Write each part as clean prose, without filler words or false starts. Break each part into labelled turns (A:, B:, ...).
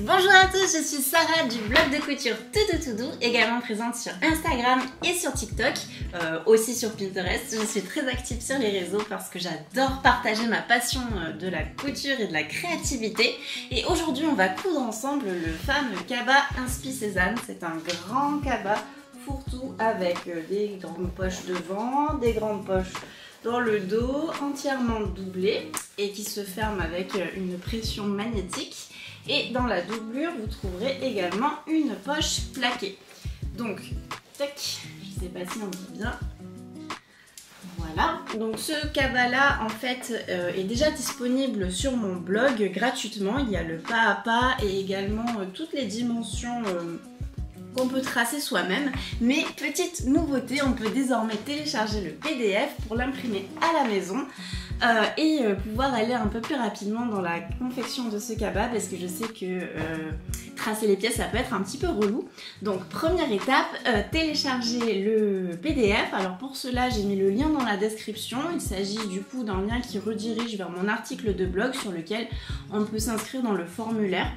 A: Bonjour à tous, je suis Sarah du blog de couture Toutou, également présente sur Instagram et sur TikTok, aussi sur Pinterest. Je suis très active sur les réseaux parce que j'adore partager ma passion de la couture et de la créativité. Et aujourd'hui, on va coudre ensemble le fameux cabas Inspi Cézanne. C'est un grand cabas fourre-tout avec des grandes poches devant, des grandes poches dans le dos, entièrement doublé et qui se ferme avec une pression magnétique. Et dans la doublure, vous trouverez également une poche plaquée. Donc, tac, je sais pas si on voit bien. Voilà, donc ce cabas-là, en fait, est déjà disponible sur mon blog gratuitement. Il y a le pas à pas et également toutes les dimensions qu'on peut tracer soi-même. Mais petite nouveauté, on peut désormais télécharger le PDF pour l'imprimer à la maison. Et pouvoir aller un peu plus rapidement dans la confection de ce cabas parce que je sais que tracer les pièces ça peut être un petit peu relou. Donc première étape, télécharger le PDF. Alors pour cela j'ai mis le lien dans la description. Il s'agit du coup d'un lien qui redirige vers mon article de blog sur lequel on peut s'inscrire dans le formulaire.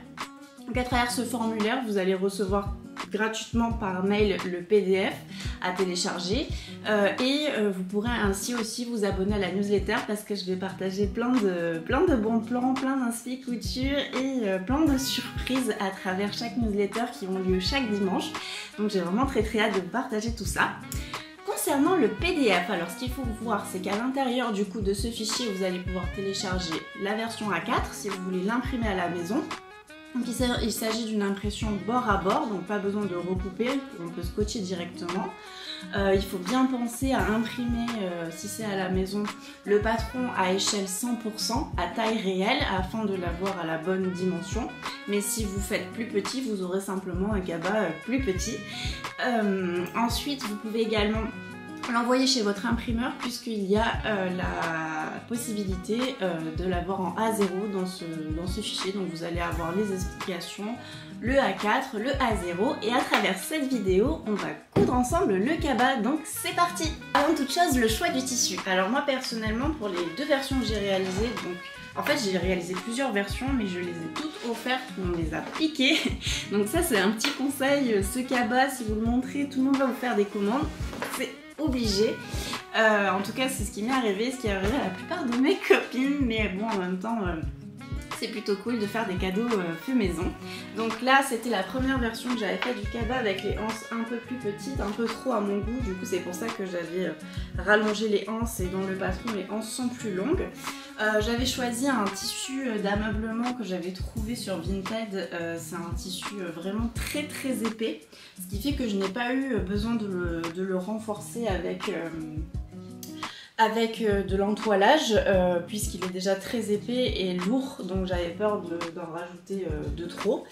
A: Donc à travers ce formulaire vous allez recevoir gratuitement par mail le PDF à télécharger et vous pourrez ainsi aussi vous abonner à la newsletter parce que je vais partager plein de bons plans, plein d'inspi couture et plein de surprises à travers chaque newsletter qui ont lieu chaque dimanche. Donc j'ai vraiment très hâte de partager tout ça. Concernant le PDF, alors ce qu'il faut voir c'est qu'à l'intérieur du coup de ce fichier vous allez pouvoir télécharger la version A4 si vous voulez l'imprimer à la maison. Donc il s'agit d'une impression bord à bord, donc pas besoin de recouper, on peut scotcher directement. Il faut bien penser à imprimer, si c'est à la maison, le patron à échelle 100%, à taille réelle, afin de l'avoir à la bonne dimension. Mais si vous faites plus petit, vous aurez simplement un cabas plus petit. Ensuite, vous pouvez également l'envoyer chez votre imprimeur puisqu'il y a la possibilité de l'avoir en A0 dans ce fichier. Donc vous allez avoir les explications, le A4, le A0 et à travers cette vidéo on va coudre ensemble le cabas. Donc c'est parti. Avant toute chose, le choix du tissu. Alors moi personnellement pour les deux versions que j'ai réalisées, donc en fait j'ai réalisé plusieurs versions mais je les ai toutes offertes, on me les a piquées. Donc ça c'est un petit conseil, ce cabas si vous le montrez tout le monde va vous faire des commandes. C'est obligé. En tout cas c'est ce qui m'est arrivé, ce qui est arrivé à la plupart de mes copines, mais bon en même temps c'est plutôt cool de faire des cadeaux fait maison. Donc là c'était la première version que j'avais fait du cabas avec les anses un peu plus petites, un peu trop à mon goût, du coup c'est pour ça que j'avais rallongé les anses et dans le patron les anses sont plus longues. J'avais choisi un tissu d'ameublement que j'avais trouvé sur Vinted, c'est un tissu vraiment très épais, ce qui fait que je n'ai pas eu besoin de le renforcer avec de l'entoilage puisqu'il est déjà très épais et lourd, donc j'avais peur d'en rajouter de trop.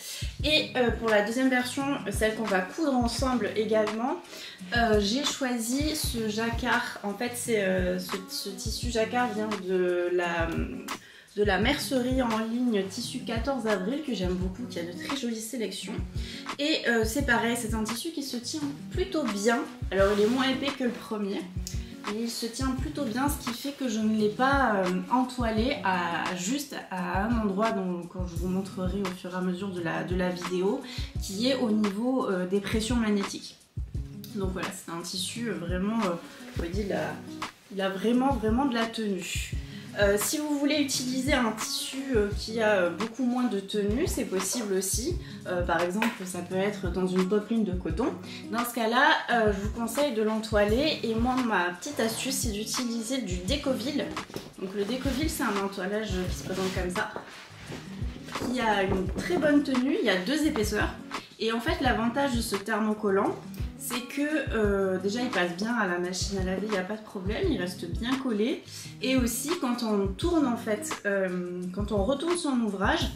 A: Et pour la deuxième version, celle qu'on va coudre ensemble également, j'ai choisi ce jacquard. En fait ce tissu jacquard vient de la mercerie en ligne Tissu 14 avril que j'aime beaucoup, qui a de très jolies sélections. Et c'est pareil, c'est un tissu qui se tient plutôt bien. Alors il est moins épais que le premier. Il se tient plutôt bien, ce qui fait que je ne l'ai pas entoilé juste à un endroit quand je vous montrerai au fur et à mesure de la vidéo, qui est au niveau des pressions magnétiques. Donc voilà, c'est un tissu vraiment, vous voyez, il a vraiment de la tenue. Si vous voulez utiliser un tissu qui a beaucoup moins de tenue, c'est possible aussi. Par exemple, ça peut être dans une popeline de coton. Dans ce cas-là, je vous conseille de l'entoiler. Et moi, ma petite astuce, c'est d'utiliser du Décoville. Donc le Décoville, c'est un entoilage qui se présente comme ça, qui a une très bonne tenue. Il y a deux épaisseurs. Et en fait, l'avantage de ce thermocollant, c'est que déjà il passe bien à la machine à laver, il n'y a pas de problème, il reste bien collé. Et aussi quand on tourne en fait, quand on retourne son ouvrage,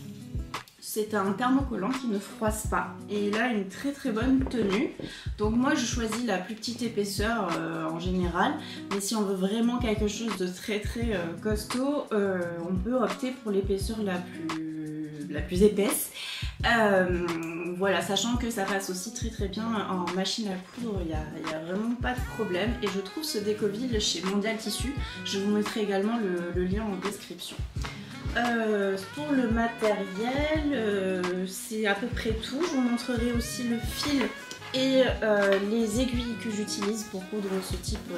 A: c'est un thermocollant qui ne froisse pas. Et il a une très bonne tenue. Donc moi je choisis la plus petite épaisseur en général. Mais si on veut vraiment quelque chose de très costaud, on peut opter pour l'épaisseur la plus épaisse. Voilà, sachant que ça passe aussi très bien en machine à coudre, il n'y a vraiment pas de problème. Et je trouve ce Décoville chez Mondial Tissu. Je vous mettrai également le lien en description. Pour le matériel, c'est à peu près tout. Je vous montrerai aussi le fil et les aiguilles que j'utilise pour coudre ce type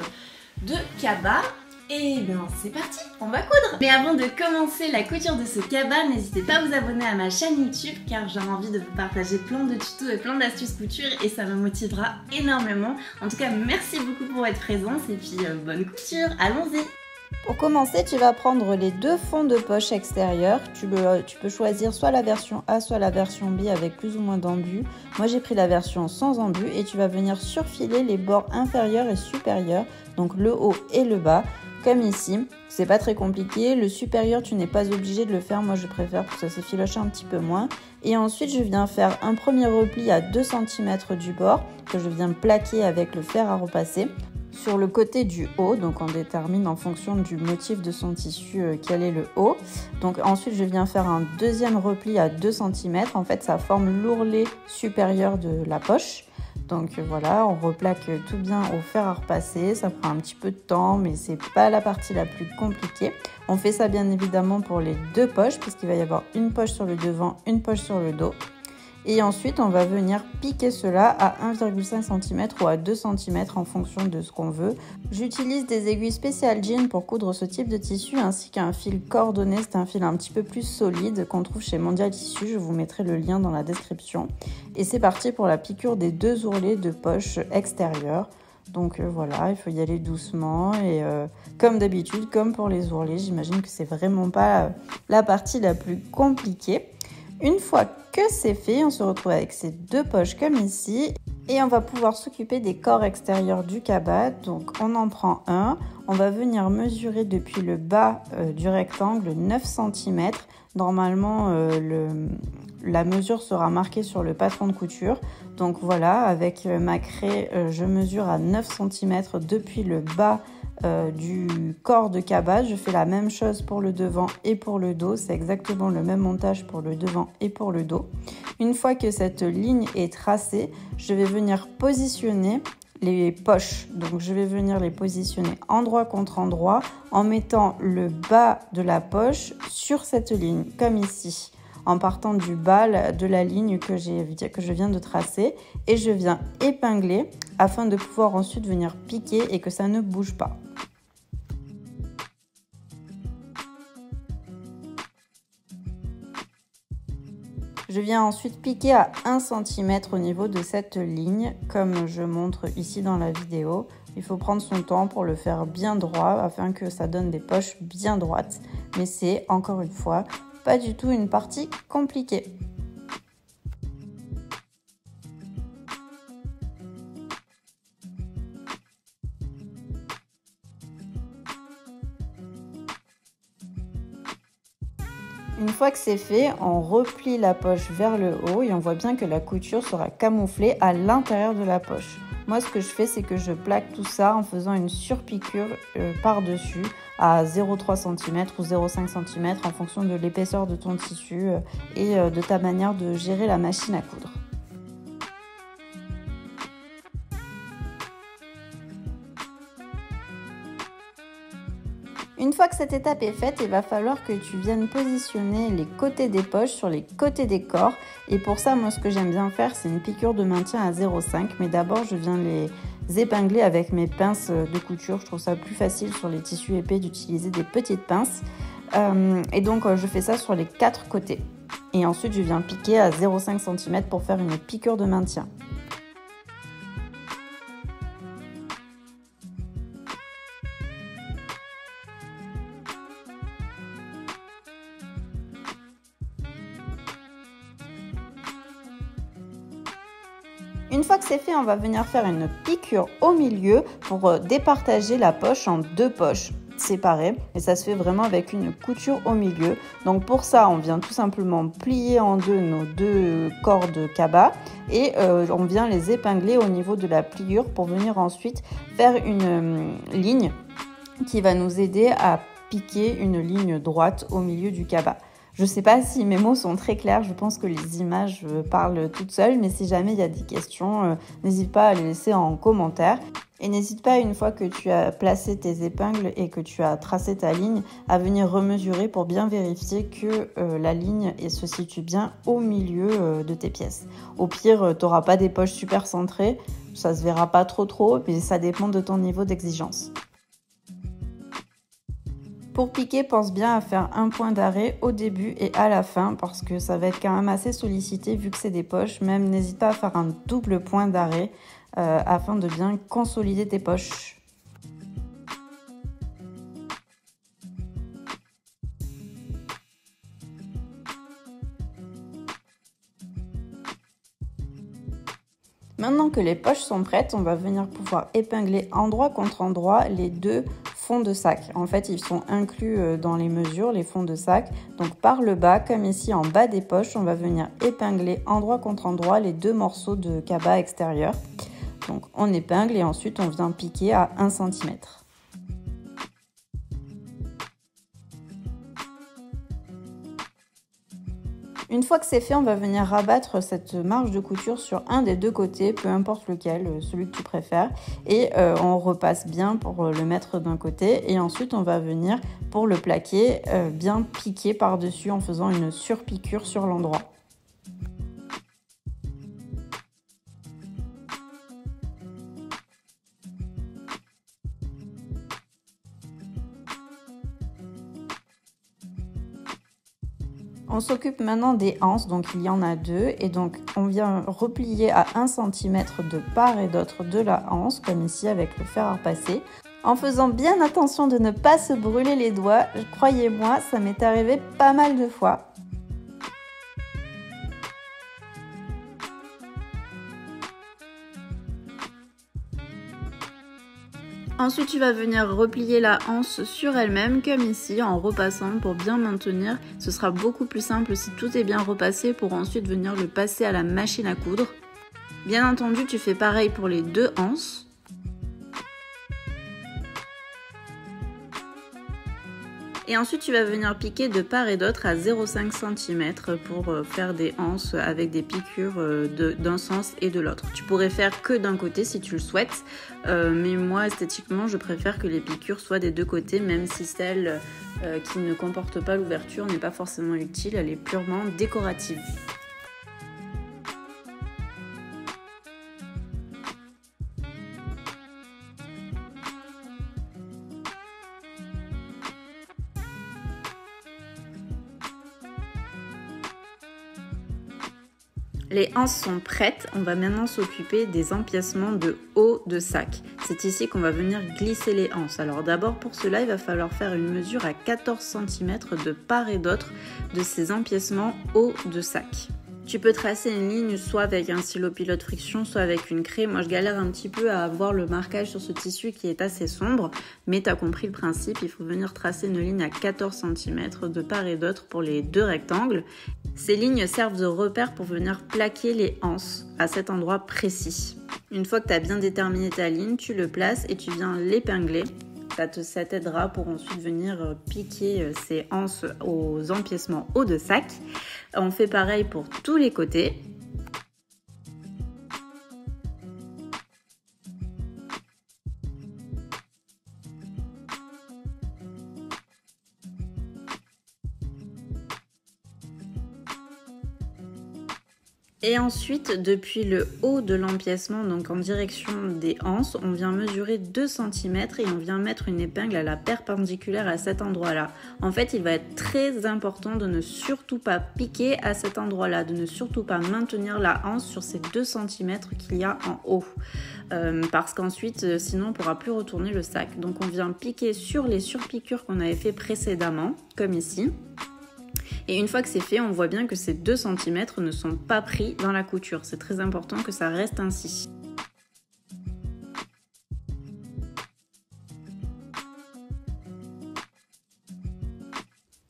A: de cabas. Et bien c'est parti, on va coudre. Mais avant de commencer la couture de ce cabas, n'hésitez pas à vous abonner à ma chaîne YouTube car j'ai envie de vous partager plein de tutos et plein d'astuces couture et ça me motivera énormément. En tout cas, merci beaucoup pour votre présence et puis bonne couture, allons-y.
B: Pour commencer, tu vas prendre les deux fonds de poche extérieurs. Tu peux choisir soit la version A, soit la version B avec plus ou moins d'embut. Moi, j'ai pris la version sans embut et tu vas venir surfiler les bords inférieurs et supérieurs, donc le haut et le bas, comme ici. C'est pas très compliqué. Le supérieur, tu n'es pas obligé de le faire. Moi, je préfère pour que ça s'effiloche un petit peu moins. Et ensuite, je viens faire un premier repli à 2 cm du bord que je viens plaquer avec le fer à repasser. Sur le côté du haut, donc on détermine en fonction du motif de son tissu quel est le haut. Donc ensuite je viens faire un deuxième repli à 2 cm. En fait ça forme l'ourlet supérieur de la poche. Donc voilà, on replaque tout bien au fer à repasser. Ça prend un petit peu de temps mais c'est pas la partie la plus compliquée. On fait ça bien évidemment pour les deux poches puisqu'il va y avoir une poche sur le devant, une poche sur le dos. Et ensuite, on va venir piquer cela à 1,5 cm ou à 2 cm en fonction de ce qu'on veut. J'utilise des aiguilles spéciales jean pour coudre ce type de tissu ainsi qu'un fil coordonné. C'est un fil un petit peu plus solide qu'on trouve chez Mondial Tissu. Je vous mettrai le lien dans la description. Et c'est parti pour la piqûre des deux ourlets de poche extérieure. Donc voilà, il faut y aller doucement et comme d'habitude, comme pour les ourlets, j'imagine que c'est vraiment pas la partie la plus compliquée. Une fois que c'est fait, on se retrouve avec ces deux poches comme ici et on va pouvoir s'occuper des corps extérieurs du cabas. Donc on en prend un, on va venir mesurer depuis le bas du rectangle 9 cm. Normalement la mesure sera marquée sur le patron de couture. Donc voilà, avec ma craie, je mesure à 9 cm depuis le bas du corps de cabas. Je fais la même chose pour le devant et pour le dos. C'est exactement le même montage pour le devant et pour le dos. Une fois que cette ligne est tracée, je vais venir positionner les poches. Donc je vais venir les positionner endroit contre endroit en mettant le bas de la poche sur cette ligne, comme ici, en partant du bas de la ligne que je viens de tracer et je viens épingler afin de pouvoir ensuite venir piquer et que ça ne bouge pas. Je viens ensuite piquer à 1 cm au niveau de cette ligne, comme je montre ici dans la vidéo. Il faut prendre son temps pour le faire bien droit afin que ça donne des poches bien droites. Mais c'est, encore une fois, pas du tout une partie compliquée. Une fois que c'est fait, on replie la poche vers le haut et on voit bien que la couture sera camouflée à l'intérieur de la poche. Moi, ce que je fais, c'est que je plaque tout ça en faisant une surpiqûre par-dessus à 0,3 cm ou 0,5 cm en fonction de l'épaisseur de ton tissu et de ta manière de gérer la machine à coudre. Une fois que cette étape est faite, il va falloir que tu viennes positionner les côtés des poches sur les côtés des corps. Et pour ça, moi, ce que j'aime bien faire, c'est une piqûre de maintien à 0,5. Mais d'abord, je viens les épingler avec mes pinces de couture. Je trouve ça plus facile sur les tissus épais d'utiliser des petites pinces. Et donc, je fais ça sur les 4 côtés. Et ensuite, je viens piquer à 0,5 cm pour faire une piqûre de maintien. Une fois que c'est fait, on va venir faire une piqûre au milieu pour départager la poche en deux poches séparées. Et ça se fait vraiment avec une couture au milieu. Donc pour ça, on vient tout simplement plier en deux nos deux corps de cabas et on vient les épingler au niveau de la pliure pour venir ensuite faire une ligne qui va nous aider à piquer une ligne droite au milieu du cabas. Je sais pas si mes mots sont très clairs, je pense que les images parlent toutes seules, mais si jamais il y a des questions, n'hésite pas à les laisser en commentaire. Et n'hésite pas, une fois que tu as placé tes épingles et que tu as tracé ta ligne, à venir remesurer pour bien vérifier que la ligne se situe bien au milieu de tes pièces. Au pire, tu n'auras pas des poches super centrées, ça se verra pas trop, mais ça dépend de ton niveau d'exigence. Pour piquer, pense bien à faire un point d'arrêt au début et à la fin parce que ça va être quand même assez sollicité vu que c'est des poches. Même n'hésite pas à faire un double point d'arrêt afin de bien consolider tes poches. Maintenant que les poches sont prêtes, on va venir pouvoir épingler endroit contre endroit les deux fonds de sac. En fait, ils sont inclus dans les mesures, les fonds de sac. Donc par le bas, comme ici en bas des poches, on va venir épingler endroit contre endroit les deux morceaux de cabas extérieur. Donc on épingle et ensuite on vient piquer à 1 cm. Une fois que c'est fait, on va venir rabattre cette marge de couture sur un des deux côtés, peu importe lequel, celui que tu préfères. Et on repasse bien pour le mettre d'un côté. Et ensuite, on va venir, pour le plaquer, bien piquer par-dessus en faisant une surpiqûre sur l'endroit. On s'occupe maintenant des anses, donc il y en a deux, et donc on vient replier à 1 cm de part et d'autre de la anse, comme ici avec le fer à repasser, en faisant bien attention de ne pas se brûler les doigts. Croyez-moi, ça m'est arrivé pas mal de fois. Ensuite, tu vas venir replier la anse sur elle-même, comme ici, en repassant pour bien maintenir. Ce sera beaucoup plus simple si tout est bien repassé pour ensuite venir le passer à la machine à coudre. Bien entendu, tu fais pareil pour les deux anses. Et ensuite, tu vas venir piquer de part et d'autre à 0,5 cm pour faire des anses avec des piqûres d'un sens et de l'autre. Tu pourrais faire que d'un côté si tu le souhaites, mais moi, esthétiquement, je préfère que les piqûres soient des deux côtés, même si celle qui ne comporte pas l'ouverture n'est pas forcément utile, elle est purement décorative. Les anses sont prêtes, on va maintenant s'occuper des empiècements de haut de sac. C'est ici qu'on va venir glisser les anses. Alors d'abord pour cela, il va falloir faire une mesure à 14 cm de part et d'autre de ces empiècements haut de sac. Tu peux tracer une ligne soit avec un stylo pilote friction, soit avec une craie. Moi, je galère un petit peu à avoir le marquage sur ce tissu qui est assez sombre, mais tu as compris le principe, il faut venir tracer une ligne à 14 cm de part et d'autre pour les deux rectangles. Ces lignes servent de repère pour venir plaquer les anses à cet endroit précis. Une fois que tu as bien déterminé ta ligne, tu le places et tu viens l'épingler. Ça t'aidera pour ensuite venir piquer ces anses aux empiècements haut de sac. On fait pareil pour tous les côtés. Et ensuite, depuis le haut de l'empiècement, donc en direction des anses, on vient mesurer 2 cm et on vient mettre une épingle à la perpendiculaire à cet endroit-là. En fait, il va être très important de ne surtout pas piquer à cet endroit-là, de ne surtout pas maintenir la anse sur ces 2 cm qu'il y a en haut. Parce qu'ensuite, sinon, on ne pourra plus retourner le sac. Donc, on vient piquer sur les surpiqûres qu'on avait fait précédemment, comme ici. Et une fois que c'est fait, on voit bien que ces 2 cm ne sont pas pris dans la couture. C'est très important que ça reste ainsi.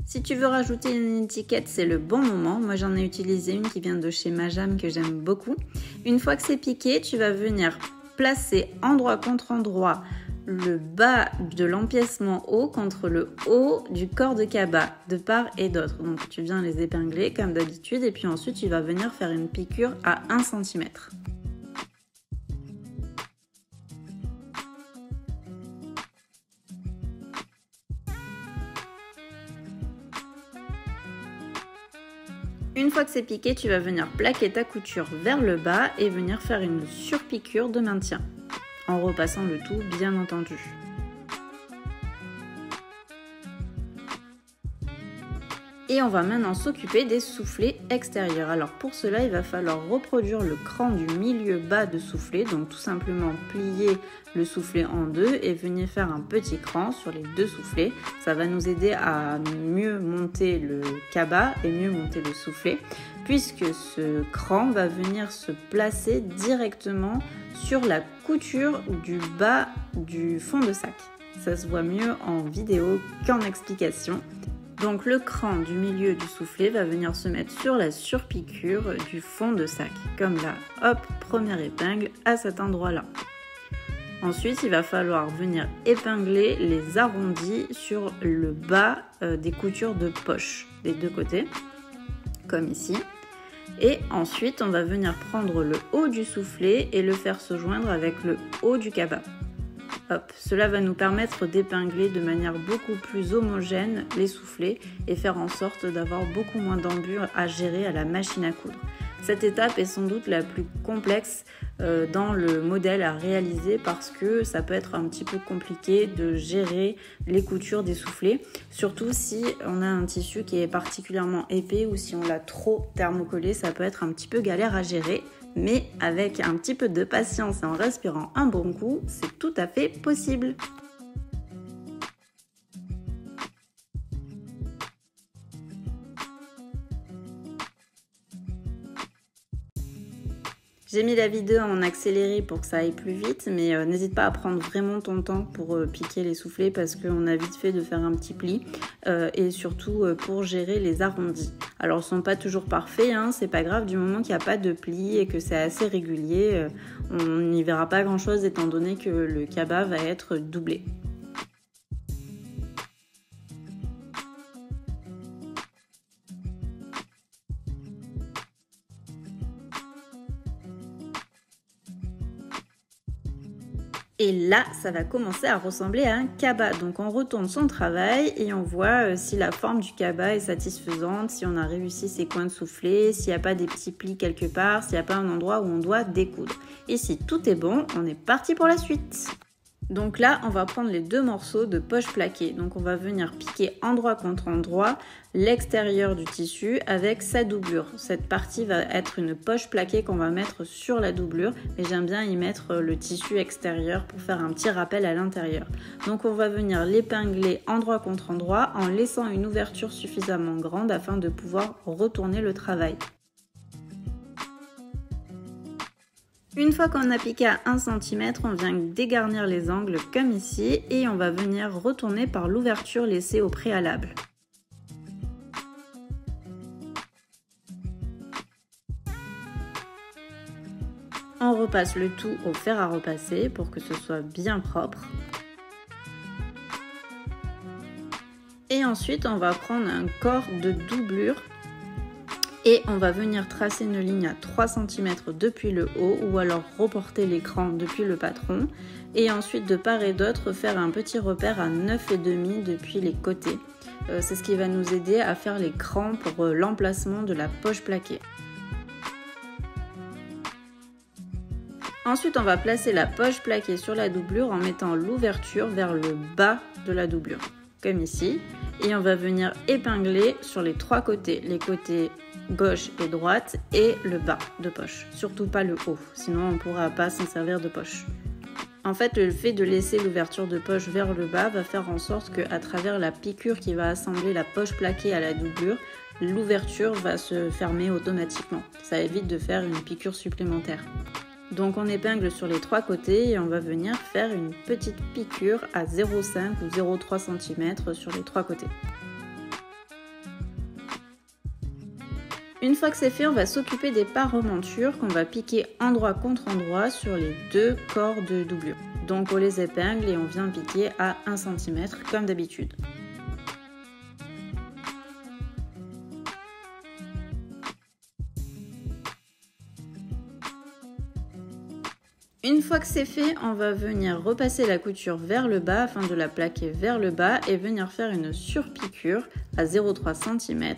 B: Si tu veux rajouter une étiquette, c'est le bon moment. Moi, j'en ai utilisé une qui vient de chez Majam que j'aime beaucoup. Une fois que c'est piqué, tu vas venir placer endroit contre endroit le bas de l'empiècement haut contre le haut du corps de cabas, de part et d'autre. Donc tu viens les épingler comme d'habitude et puis ensuite tu vas venir faire une piqûre à 1 cm. Une fois que c'est piqué, tu vas venir plaquer ta couture vers le bas et venir faire une surpiqûre de maintien, en repassant le tout bien entendu. Et on va maintenant s'occuper des soufflets extérieurs. Alors pour cela, il va falloir reproduire le cran du milieu bas de soufflet, donc tout simplement plier le soufflet en deux et venir faire un petit cran sur les deux soufflets. Ça va nous aider à mieux monter le cabas et mieux monter le soufflet, puisque ce cran va venir se placer directement sur la couture du bas du fond de sac. Ça se voit mieux en vidéo qu'en explication. Donc le cran du milieu du soufflet va venir se mettre sur la surpiqûre du fond de sac, comme là, hop, première épingle à cet endroit-là. Ensuite, il va falloir venir épingler les arrondis sur le bas des coutures de poche, des deux côtés, comme ici. Et ensuite, on va venir prendre le haut du soufflet et le faire se joindre avec le haut du cabas. Hop, cela va nous permettre d'épingler de manière beaucoup plus homogène les soufflets et faire en sorte d'avoir beaucoup moins d'embûches à gérer à la machine à coudre. Cette étape est sans doute la plus complexe dans le modèle à réaliser parce que ça peut être un petit peu compliqué de gérer les coutures des soufflets, surtout si on a un tissu qui est particulièrement épais ou si on l'a trop thermocollé, ça peut être un petit peu galère à gérer. Mais avec un petit peu de patience et en respirant un bon coup, c'est tout à fait possible. J'ai mis la vidéo en accéléré pour que ça aille plus vite, mais n'hésite pas à prendre vraiment ton temps pour piquer les soufflets parce qu'on a vite fait de faire un petit pli et surtout pour gérer les arrondis. Alors ils ne sont pas toujours parfaits, hein, c'est pas grave du moment qu'il n'y a pas de pli et que c'est assez régulier, on n'y verra pas grand chose étant donné que le cabas va être doublé. Et là, ça va commencer à ressembler à un cabas. Donc on retourne son travail et on voit si la forme du cabas est satisfaisante, si on a réussi ses coins de soufflet, s'il n'y a pas des petits plis quelque part, s'il n'y a pas un endroit où on doit découdre. Et si tout est bon, on est parti pour la suite. Donc là, on va prendre les deux morceaux de poche plaquée. Donc on va venir piquer endroit contre endroit l'extérieur du tissu avec sa doublure. Cette partie va être une poche plaquée qu'on va mettre sur la doublure, mais j'aime bien y mettre le tissu extérieur pour faire un petit rappel à l'intérieur. Donc on va venir l'épingler endroit contre endroit en laissant une ouverture suffisamment grande afin de pouvoir retourner le travail. Une fois qu'on a piqué à 1 cm, on vient dégarnir les angles comme ici et on va venir retourner par l'ouverture laissée au préalable. On repasse le tout au fer à repasser pour que ce soit bien propre. Et ensuite, on va prendre un corps de doublure. Et on va venir tracer une ligne à 3 cm depuis le haut ou alors reporter l'écran depuis le patron. Et ensuite de part et d'autre faire un petit repère à 9,5 depuis les côtés. C'est ce qui va nous aider à faire les crans pour l'emplacement de la poche plaquée. Ensuite on va placer la poche plaquée sur la doublure en mettant l'ouverture vers le bas de la doublure, comme ici. Et on va venir épingler sur les trois côtés, les côtés gauche et droite et le bas de poche, surtout pas le haut, sinon on ne pourra pas s'en servir de poche. En fait, le fait de laisser l'ouverture de poche vers le bas va faire en sorte qu'à travers la piqûre qui va assembler la poche plaquée à la doublure, l'ouverture va se fermer automatiquement. Ça évite de faire une piqûre supplémentaire. Donc on épingle sur les trois côtés et on va venir faire une petite piqûre à 0,5 ou 0,3 cm sur les trois côtés. Une fois que c'est fait, on va s'occuper des parementures qu'on va piquer endroit contre endroit sur les deux corps de doublure. Donc on les épingle et on vient piquer à 1 cm comme d'habitude. Une fois que c'est fait, on va venir repasser la couture vers le bas afin de la plaquer vers le bas et venir faire une surpiqûre à 0,3 cm.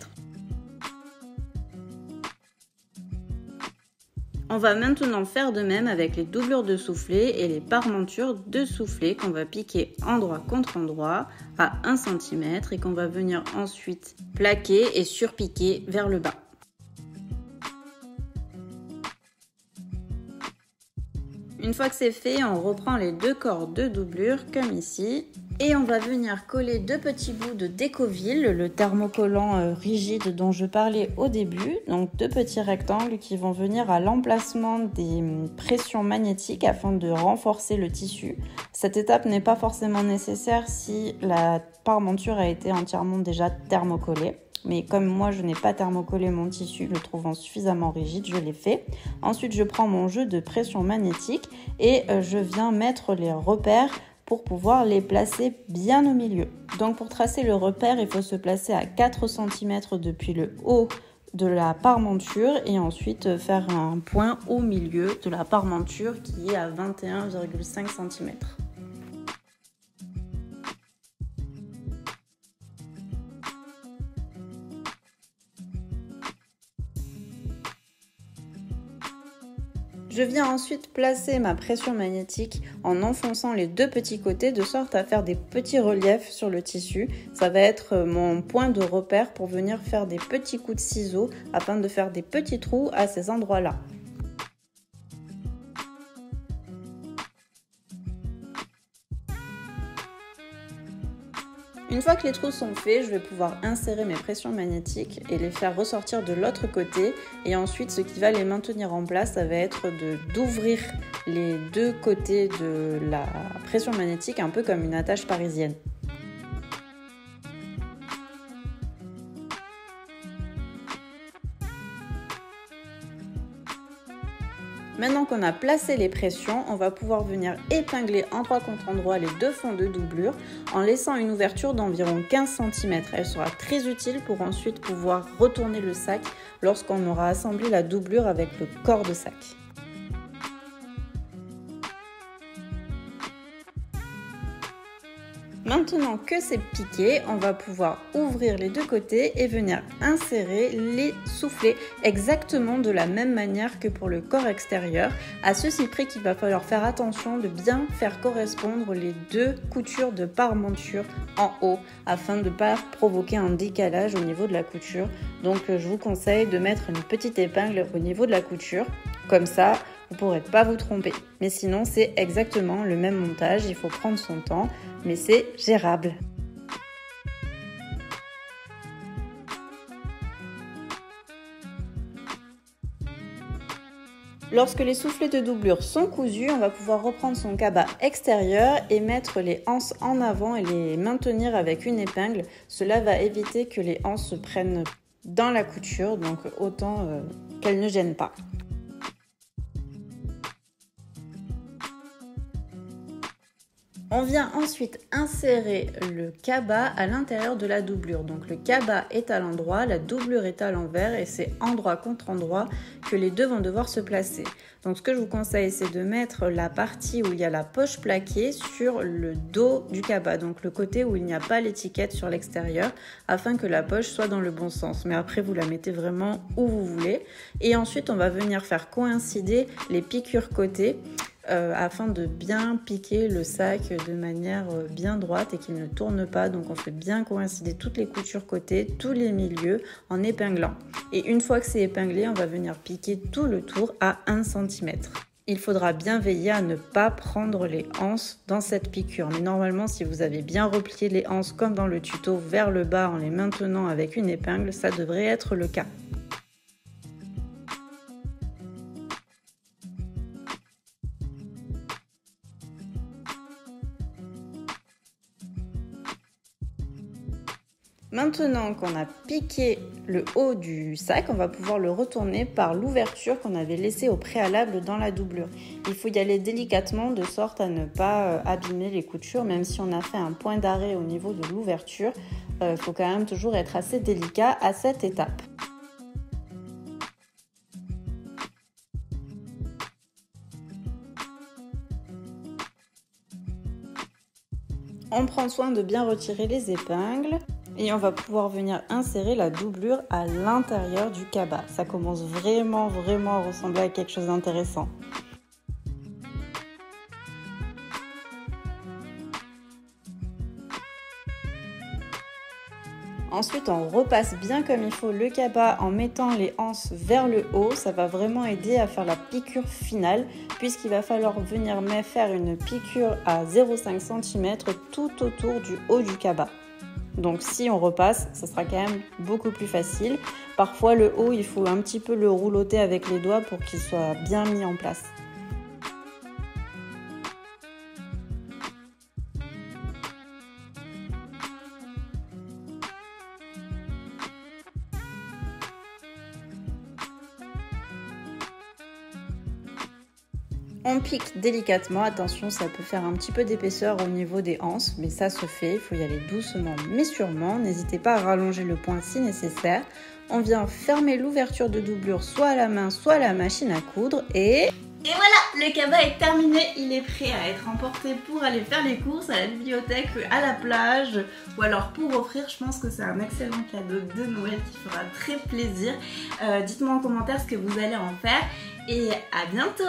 B: On va maintenant faire de même avec les doublures de soufflet et les parementures de soufflet qu'on va piquer endroit contre endroit à 1 cm et qu'on va venir ensuite plaquer et surpiquer vers le bas. Une fois que c'est fait, on reprend les deux corps de doublure comme ici et on va venir coller deux petits bouts de Décovil, le thermocollant rigide dont je parlais au début. Donc deux petits rectangles qui vont venir à l'emplacement des pressions magnétiques afin de renforcer le tissu. Cette étape n'est pas forcément nécessaire si la parementure a été entièrement déjà thermocollée. Mais comme moi je n'ai pas thermocollé mon tissu, le trouvant suffisamment rigide, je l'ai fait. Ensuite je prends mon jeu de pression magnétique et je viens mettre les repères pour pouvoir les placer bien au milieu. Donc pour tracer le repère, il faut se placer à 4 cm depuis le haut de la parementure et ensuite faire un point au milieu de la parementure qui est à 21,5 cm. Je viens ensuite placer ma pression magnétique en enfonçant les deux petits côtés de sorte à faire des petits reliefs sur le tissu. Ça va être mon point de repère pour venir faire des petits coups de ciseaux afin de faire des petits trous à ces endroits-là. Une fois que les trous sont faits, je vais pouvoir insérer mes pressions magnétiques et les faire ressortir de l'autre côté. Et ensuite, ce qui va les maintenir en place, ça va être d'ouvrir les deux côtés de la pression magnétique, un peu comme une attache parisienne. Maintenant qu'on a placé les pressions, on va pouvoir venir épingler endroit contre endroit les deux fonds de doublure en laissant une ouverture d'environ 15 cm. Elle sera très utile pour ensuite pouvoir retourner le sac lorsqu'on aura assemblé la doublure avec le corps de sac. Maintenant que c'est piqué, on va pouvoir ouvrir les deux côtés et venir insérer les soufflets exactement de la même manière que pour le corps extérieur. À ceci près qu'il va falloir faire attention de bien faire correspondre les deux coutures de parementure en haut afin de ne pas provoquer un décalage au niveau de la couture. Donc je vous conseille de mettre une petite épingle au niveau de la couture, comme ça vous ne pourrez pas vous tromper. Mais sinon c'est exactement le même montage, il faut prendre son temps, mais c'est gérable. Lorsque les soufflets de doublure sont cousus, on va pouvoir reprendre son cabas extérieur et mettre les anses en avant et les maintenir avec une épingle. Cela va éviter que les anses se prennent dans la couture, donc autant qu'elles ne gênent pas. On vient ensuite insérer le cabas à l'intérieur de la doublure. Donc le cabas est à l'endroit, la doublure est à l'envers et c'est endroit contre endroit que les deux vont devoir se placer. Donc ce que je vous conseille, c'est de mettre la partie où il y a la poche plaquée sur le dos du cabas, donc le côté où il n'y a pas l'étiquette sur l'extérieur, afin que la poche soit dans le bon sens. Mais après, vous la mettez vraiment où vous voulez. Et ensuite, on va venir faire coïncider les piqûres côté afin de bien piquer le sac de manière bien droite et qu'il ne tourne pas. Donc on fait bien coïncider toutes les coutures côté, tous les milieux en épinglant. Et une fois que c'est épinglé, on va venir piquer tout le tour à 1 cm. Il faudra bien veiller à ne pas prendre les anses dans cette piqûre. Mais normalement, si vous avez bien replié les anses comme dans le tuto vers le bas en les maintenant avec une épingle, ça devrait être le cas. Maintenant qu'on a piqué le haut du sac, on va pouvoir le retourner par l'ouverture qu'on avait laissée au préalable dans la doublure. Il faut y aller délicatement de sorte à ne pas abîmer les coutures, même si on a fait un point d'arrêt au niveau de l'ouverture. Il faut quand même toujours être assez délicat à cette étape. On prend soin de bien retirer les épingles et on va pouvoir venir insérer la doublure à l'intérieur du cabas. Ça commence vraiment à ressembler à quelque chose d'intéressant. Ensuite, on repasse bien comme il faut le cabas en mettant les anses vers le haut. Ça va vraiment aider à faire la piqûre finale puisqu'il va falloir venir faire une piqûre à 0,5 cm tout autour du haut du cabas. Donc si on repasse, ça sera quand même beaucoup plus facile. Parfois le haut, il faut un petit peu le roulotter avec les doigts pour qu'il soit bien mis en place. On pique délicatement, attention ça peut faire un petit peu d'épaisseur au niveau des anses, mais ça se fait, il faut y aller doucement mais sûrement. N'hésitez pas à rallonger le point si nécessaire. On vient fermer l'ouverture de doublure soit à la main, soit à la machine à coudre et
A: voilà, le cabas est terminé, il est prêt à être emporté pour aller faire les courses à la bibliothèque, à la plage ou alors pour offrir. Je pense que c'est un excellent cadeau de Noël qui fera très plaisir. Dites-moi en commentaire ce que vous allez en faire et à bientôt!